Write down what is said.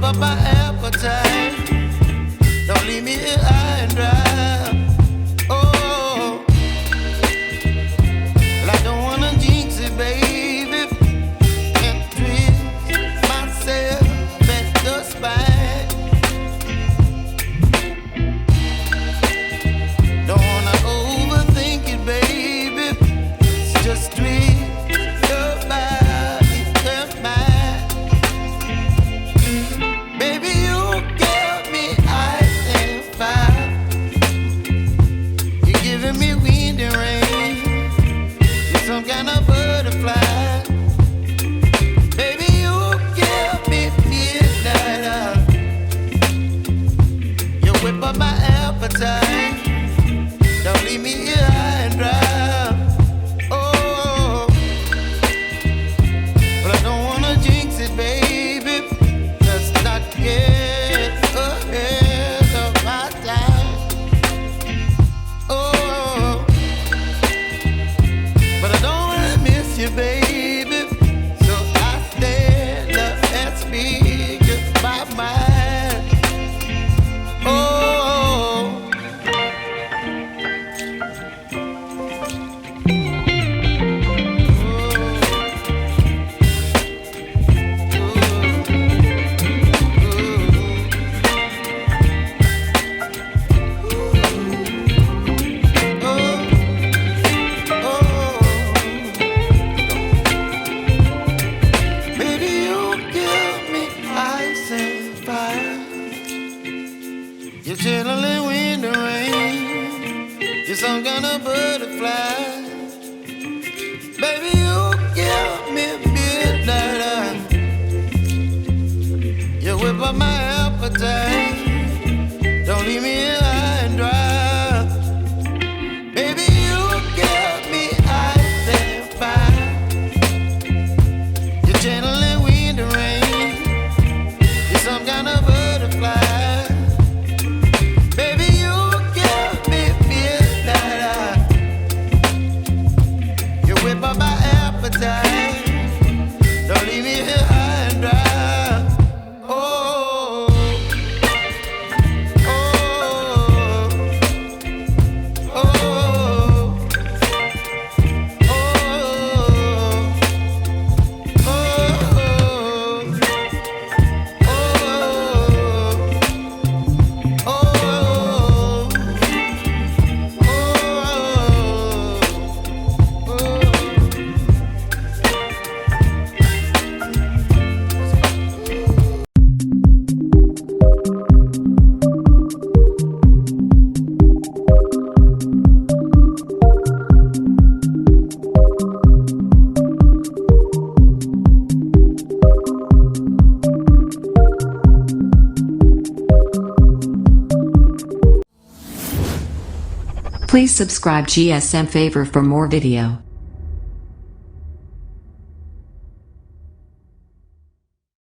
up my appetite. Don't leave me here high and dry. Oh, well, I don't wanna jinx it, baby, and twist myself at the spine. Don't wanna overthink it, baby. It's just twist your body and mine. Baby, you give me ice and fire. You're giving me wind and rain. You're some kind of butterfly. Baby, you give me midnight. You whip up my appetite. Don't leave me here high and dry. Oh, but I don't wanna jinx it, baby. Let's not get ahead of my time. Oh, but I don't wanna miss you, baby. So I stand up and speak my mind. Oh. Baby, you give me ice and fire. You're channeling wind and rain. You're some kind of butterfly. Baby, you give me midnight. You whip up my appetite. Don't leave me here high and dry. Baby, you give me ice and fire. You're channeling wind and rain. You're some kind of butterfly. Baby, you give me midnight. You whip up my appetite. Don't leave me here high and dry. Oh, oh, oh, oh, Please subscribe GSM Favor for more video.